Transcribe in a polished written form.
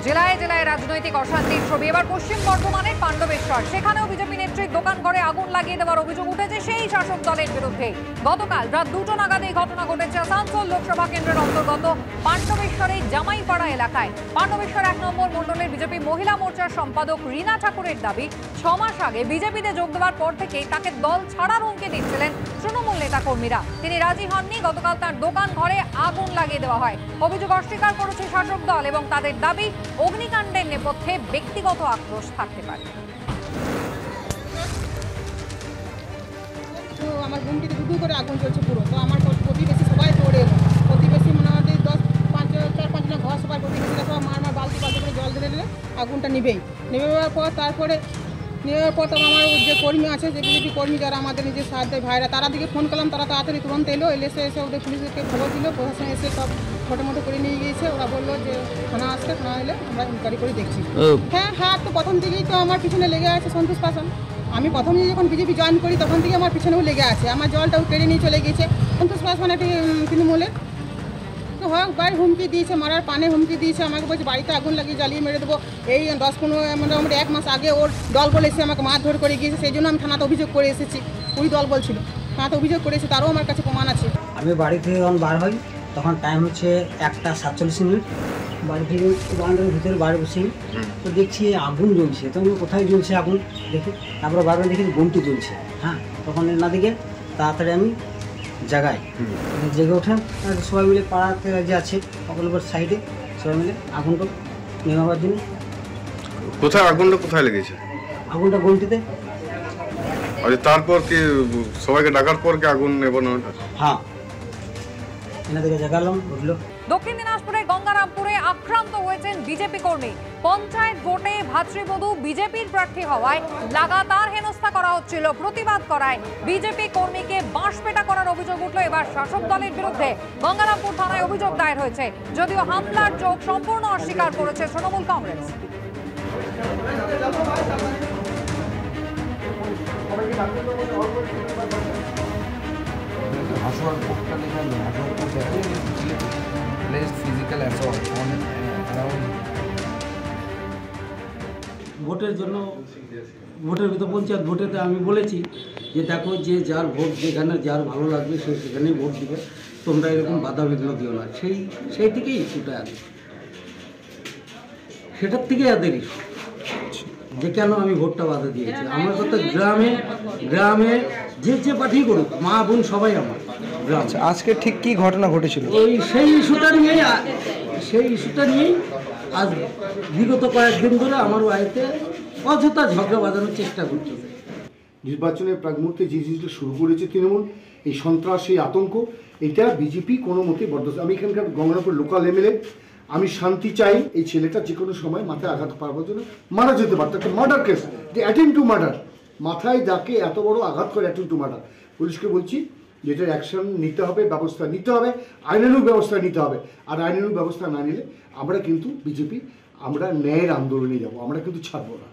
জেলায় জেলায় রাজনৈতিক অশান্তির ছবি এবার পশ্চিম বর্ধমানের পাণ্ডবেশ্বর। সেখানেও বিজেপি নেত্রীর দোকান ঘরে আগুন লাগিয়ে দেওয়ার অভিযোগ উঠেছে সেই শাসক দলের বিরুদ্ধে। গতকাল রাত 2টো নাগাদ এই ঘটনা ঘটেছে আসানসোল লোকসভা কেন্দ্রের অন্তর্গত পাণ্ডবেশ্বরের জামাইপাড়া এলাকায়। পাণ্ডবেশ্বর 1 নম্বর মণ্ডলের বিজেপি মহিলা মোর্চার সম্পাদক রীনা ঠাকুরের দাবি, 6 মাস আগে বিজেপিতে যোগ দেওয়ার পর থেকেই তাকে দল ছাড়ার হুমকি দিচ্ছিলেন তৃণমূল নেতা কর্মীরা। তিনি রাজি হননি। গতকাল তার দোকান ঘরে আগুন লাগিয়ে দেওয়া হয়। অভিযোগ অস্বীকার করেছে শাসক দল এবং তাদের দাবি, অগ্নিকাণ্ডের নেপথ্যে ব্যক্তিগত আক্রোশ থাকতে পারে। তো আমার ঘুমটিতে দুটো করে আগুন জ্বলছে পুরো। তো আমার প্রতিবেশী সবাই দৌড়ে এলো। প্রতিবেশী মোটামুটি 4-5 জন ঘর, সবাই প্রতিবেশীরা সব মার বালতি করে জল ঢেলে দিলে আগুনটা নিভেই। নেমে যাওয়ার পর নেওয়ার পর তো আমার যে কর্মী আছে, যে বিজেপি কর্মী যারা আমাদের নিজের সাহায্য ভাইরা, তারা দিকে ফোন করলাম, তারা তাড়াতাড়ি তুরন্ত এলো। এসে ওদের পুলিশকে খবর দিল, প্রশাসন এসে সব মোটামুটি করে নিয়ে গিয়েছে। ওরা বললো যে থানা আসতে, থানা এলে আমরা ইনকোয়ারি করে দেখছি। হ্যাঁ, তো প্রথম থেকেই তো আমার পিছনে লেগে আছে সন্তোষ পাশান। আমি প্রথমে যখন বিজেপি জয়েন করি তখন থেকে আমার পিছনেও লেগে আছে। আমার জলটাও কেড়ে নিয়ে চলে গিয়েছে সন্তোষ পাশান একটি তৃণমূলের। তো হয় বাড়ি হুমকি দিয়েছে, মারার পানে হুমকি দিয়েছে। আমাকে বলছে বাড়িতে আগুন লাগিয়ে জ্বালিয়ে মেরে দেবো। এই 10-15 মোটামুটি 1 মাস আগে ওর দল বলে এসে আমাকে মারধর করে গিয়েছে। সেই জন্য আমি থানাতে অভিযোগ করে এসেছি। ওই দল বলছিল, থানাতে অভিযোগ করেছে, তারও আমার কাছে প্রমাণ আছে। আমি বাড়ি থেকে যখন বার হই তখন টাইম হচ্ছে 1:47। বাড়ি থেকে বারান্দার ভিতরে বাড়ি বসে তো দেখছি আগুন জ্বলছে। তো আমি কোথায় জ্বলছে আগুন দেখি, তারপরে বারবার দেখি বন্টি জ্বলছে। হ্যাঁ, তখন না দিকে তাড়াতাড়ি আমি জায়গায় জেগে ওঠেন সবাই মিলে, পাড়াতে যে আছে সকলের সাইডে সবাই মিলে আগুনটা নেভাবার জন্য। কোথায় আগুনটা কোথায় লেগেছে? আগুনটা গন্টিতে। আচ্ছা, তারপর কি সবাইকে ডাকার পর কি আগুন নেবানো হলো? হ্যাঁ, এনা থেকে জাগালাম উঠলো। দক্ষিণ দিনাজপুরের গঙ্গারামপুরে আক্রান্ত হয়েছেন বিজেপি কর্মী। পঞ্চায়েত ভোটে ভাতৃবধূ বিজেপির প্রার্থী হওয়ায় লাগাতার হেনস্থা করা হচ্ছিল। প্রতিবাদ করায় বিজেপি কর্মীকে বাঁশপেটা করার অভিযোগ উঠল এবার শাসক দলের বিরুদ্ধে। গঙ্গারামপুর থানায় অভিযোগ দায়ের হয়েছে, যদিও হামলার যোগ সম্পূর্ণ অস্বীকার করেছে তৃণমূল কংগ্রেস। ভোটের জন্য ভোটের ভিতর পঞ্চায়েত ভোটেতে আমি বলেছি যে দেখো, যে যার ভোট যেখানে যার ভালো লাগবে সে সেখানেই ভোট দিবে, তোমরা এরকম বাধা বিঘ্ন দিও না। সেই থেকেই ইস্যুটা আছে, সেটার থেকে এদের ইস্যু যে কেন আমি ভোটটা বাধা দিয়েছি। আমার কথা গ্রামে যে পার্টি করুক, মা বোন সবাই আমার গ্রাম। আজকে ঠিক কি ঘটনা ঘটেছিল? সেই ইস্যুটা নিয়েই আজ বিগত কয়েকদিন ধরে আমার বাড়িতে অযথা ঝগড়া বাঁধানোর চেষ্টা করতেছে। নির্বাচনের প্রাক মুহূর্তে যে জিনিসটা শুরু করেছে তৃণমূল, এই সন্ত্রাস, এই আতঙ্ক, এটা বিজেপি কোনো মতে বরদাস্ত। আমি এখানকার গঙ্গারামপুর লোকাল এমএলএ, আমি শান্তি চাই। এই ছেলেটা যে কোনো সময় মাথায় আঘাত পাওয়ার জন্য মারা যেতে পারত। একটা মার্ডার কেস, যে অ্যাটেম্প টু মার্ডার, মাথায় যাকে এত বড় আঘাত করে অ্যাটেম্প টু মার্ডার। পুলিশকে বলছি যে এটার অ্যাকশন নিতে হবে, ব্যবস্থা নিতে হবে, আইনানুগ ব্যবস্থা নিতে হবে। আর আইনানুগ ব্যবস্থা না নিলে আমরা কিন্তু বিজেপি, আমরা ন্যায়ের আন্দোলনে যাব, আমরা কিন্তু ছাড়বো না।